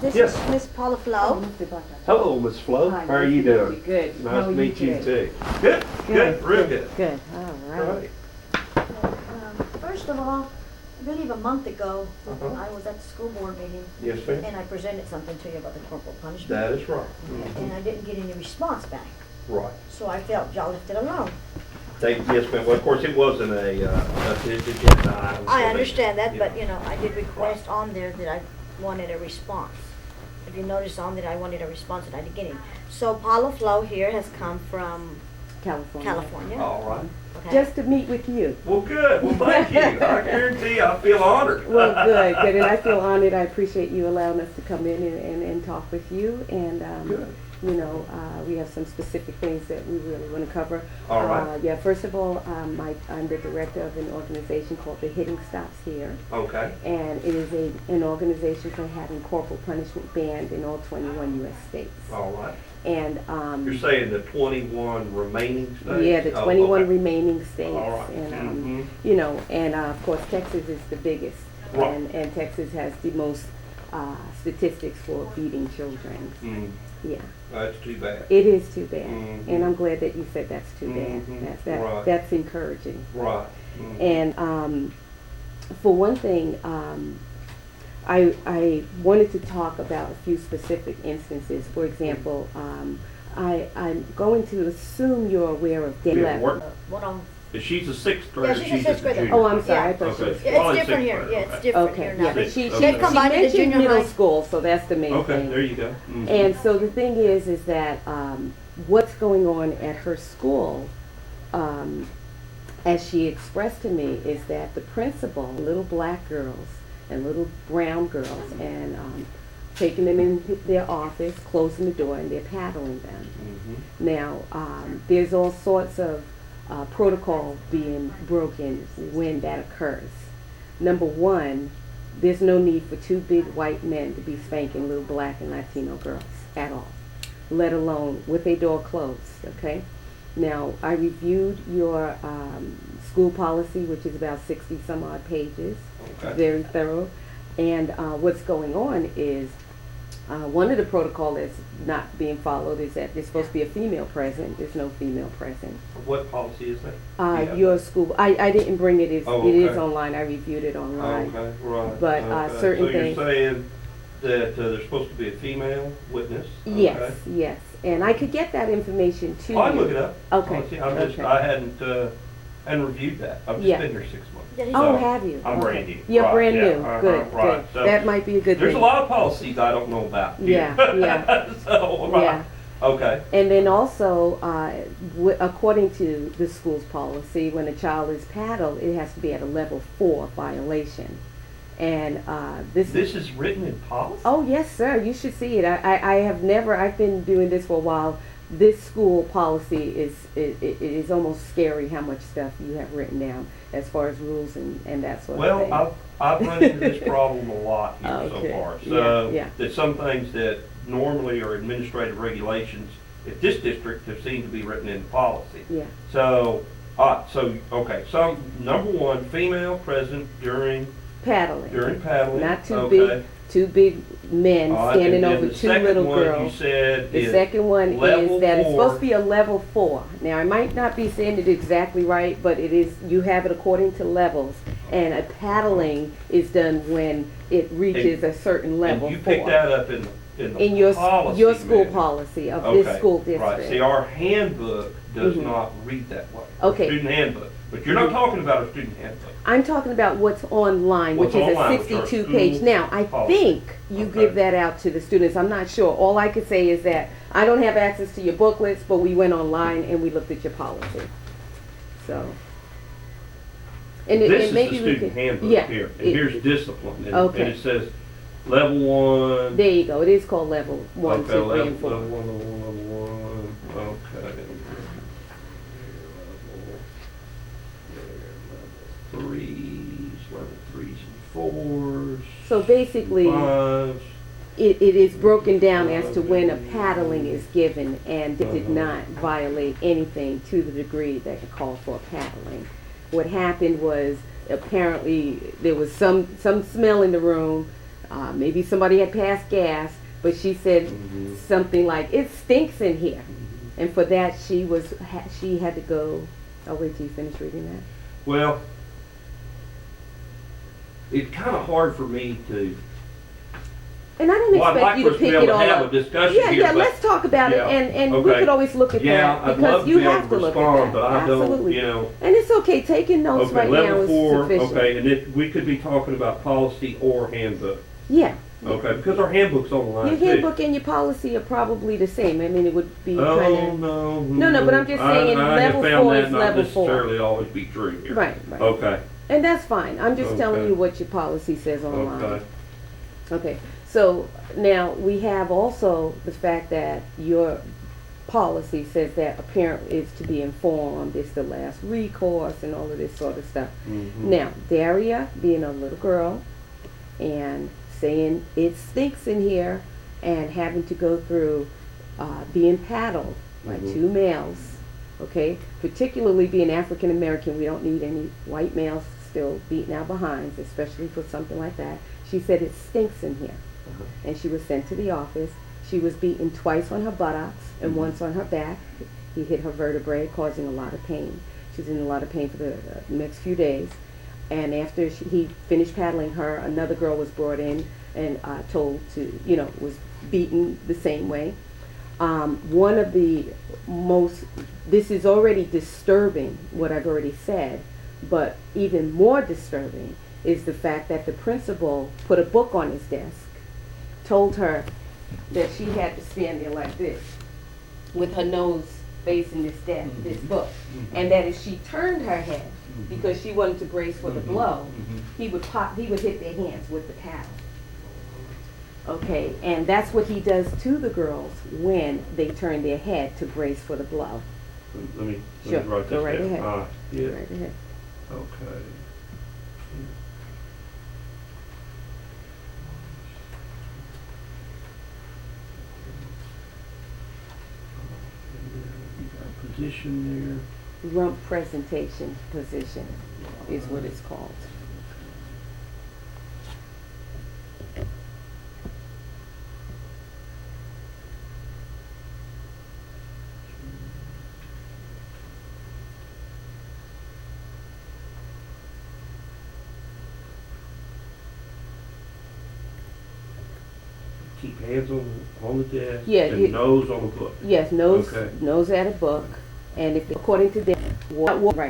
This Yes. is Miss Paula Flo. Hello, Miss Flo. Hi, How are nice you to meet doing? you. Good. Nice How to are meet you today? too. Good, good, real good. Good. All All right. right. First of all, I believe a month ago, Uh-huh. I was at the school board meeting Yes, ma'am. and I presented something to you about the corporal punishment. That is right. And I didn't get any response back, Right. so I felt y'all left it alone. Yes, ma'am. Well, of course, it wasn't a agenda item. I understand that, but you know, I did request on there that I wanted a response. If you notice on that I wanted a response at the beginning. So Paula Flo here has come from California. California. All right. Okay. Just to meet with you. Well, good. Well, thank you. I guarantee I feel honored. Well, good, good. And I feel honored. I appreciate you allowing us to come in and talk with you. And, Good. you know, we have some specific things that we really want to cover. All right. Yeah, first of all, I'm the director of an organization called the Hitting Stops Here. Okay. And it is an organization for having corporal punishment banned in all 21 U.S. states. All right. And You're saying the 21 remaining states? yeah, the Oh, 21 okay. remaining states. All right. And Mhm. you know, and of course Texas is the biggest, Right. and Texas has the most statistics for beating children. Mm, Yeah, that's too bad. it is too bad, Mhm. and I'm glad that you said that's too bad. Mhm. Right. That's encouraging. Right. Mhm. And for one thing, I wanted to talk about a few specific instances. For example, I'm going to assume you're aware of day Yeah, 11. work- What on? She's a sixth Yeah, grader. she's a sixth grader. junior. Oh, I'm sorry. I Yeah. thought she Okay. was. Yeah, Well, it's it's different sixth here. grade, Yeah, it's okay. different Okay, here yeah, now. but she Okay. They combined it to mentioned junior middle high. school, so that's the main Okay, thing. there you go. Mhm. And so the thing is that what's going on at her school, as she expressed to me, is that the principal, little black girls and little brown girls, and taking them in their office, closing the door, and they're paddling them. Mhm. Now, there's all sorts of protocol being broken when that occurs. Number one, there's no need for two big white men to be spanking little black and Latino girls at all, let alone with their door closed, okay? Now, I reviewed your school policy, which is about 60 some odd pages, Okay. very thorough. And what's going on is one of the protocol that's not being followed is that there's supposed to be a female present. There's no female present. What policy is that? Yeah. Your school, I didn't bring it, Oh, it is okay. online, I reviewed it online. Okay, right. But, Okay. certain So things- you're saying that there's supposed to be a female witness? Yes, Okay. yes, and I could get that information to you. Oh, I can look it up. Okay, Policy. I'm just, okay. I hadn't reviewed that. I've just Yeah. been here 6 months. Yeah, he's- Oh, So, have you? I'm Okay. brand new. You're Right, brand yeah, new, uh-huh, good, right. good. So That might be a good thing. There's a lot of policies I don't know about. here. Yeah, yeah. So, right. Yeah. Okay. And then also, according to the school's policy, when a child is paddled, it has to be at a level 4 violation. And this This is written in policy? oh yes, sir, you should see it. I have never, I've been doing this for a while. This school policy it is almost scary how much stuff you have written down as far as rules and that sort of thing. Well, I've run into this problem a lot here Okay. so far. Yeah, So, yeah. that some things that normally are administrative regulations, at this district have seemed to be written into policy. Yeah. So, okay, number one, female present during Paddling. paddling. Not Okay. two big men All right, standing and then over the two second little one girls. You said The is second one level is that it's supposed 4. to be a level 4. Now, I might not be saying it exactly right, but it is, you have it according to levels. And a paddling is done when it reaches a certain level And you 4. picked that up in the In your policy school manual. policy of this school district. Right, see, our handbook does Mhm. not read that way. Okay. Student handbook, but you're not talking about a student handbook. I'm talking about what's online, What's which is online, a which are 62-page. school Now, I policy. think you Okay. give that out to the students. I'm not sure. All I could say is that I don't have access to your booklets, but we went online and we looked at your policy. So. And This and is the maybe we student could- handbook yeah, here, and it- here's discipline, and Okay. it says level 1. There you go. It is called level 1, Okay, 2, 3, level and 4. 1, level 1, okay. Level 3s, level 3s and 4s. So basically, 5s. it is broken down as to when a paddling is given, and it did not violate anything to the degree that could call for paddling. What happened was apparently there was some smell in the room. Maybe somebody had passed gas, but she said something like, "It stinks in here," and for that she had to go. I'll wait till you finish reading that. Well, it's kind of hard for me to. And I don't Well, I'd expect like you for to us to be pick able it to all have up. a discussion Yeah, here, yeah. but- Let's talk about Yeah, it, and we okay. could always look at Yeah, that I'd because love to you be able have to to look respond, at that. but I don't, Absolutely. you know. And it's okay. Taking notes Okay, right now level is 4, sufficient. okay, and we could be talking about policy or handbook, Yeah. okay, because our handbook's online Your too. handbook and your policy are probably the same. I mean, it would be Oh, kind of no. No, but I'm just saying I level have found 4 that is not level 4. necessarily always be true here. Right, right. Okay, And that's fine. I'm just telling Okay. you what your policy says online. okay. Okay. So now we have also the fact that your policy says that a parent is to be informed, it's the last recourse, and all of this sort of stuff. Mhm. Now, Daria, being a little girl, and saying it stinks in here, and having to go through being paddled by Mhm. 2 males, okay? Particularly being African American, we don't need any white males still beating our behinds, especially for something like that. She said it stinks in here, and she was sent to the office. She was beaten twice on her buttocks and Mhm. once on her back. He hit her vertebrae, causing a lot of pain. She was in a lot of pain for the next few days. And after he finished paddling her, another girl was brought in and told to, was beaten the same way. One of the this is already disturbing, what I've already said, but even more disturbing is the fact that the principal put a book on his desk, told her that she had to stand there like this, with her nose facing this book, and that if she turned her head, because she wanted to brace for the blow, he would hit their hands with the paddle. Okay, and that's what he does to the girls when they turn their head to brace for the blow. Let me Sure, write this go right down. ahead. Yeah, Right ahead. okay. You got a position Rump presentation position is what it's called. there. Keep hands on the desk. Yeah, And nose on the book. Yes, nose Okay. at a book, and if according to them, right.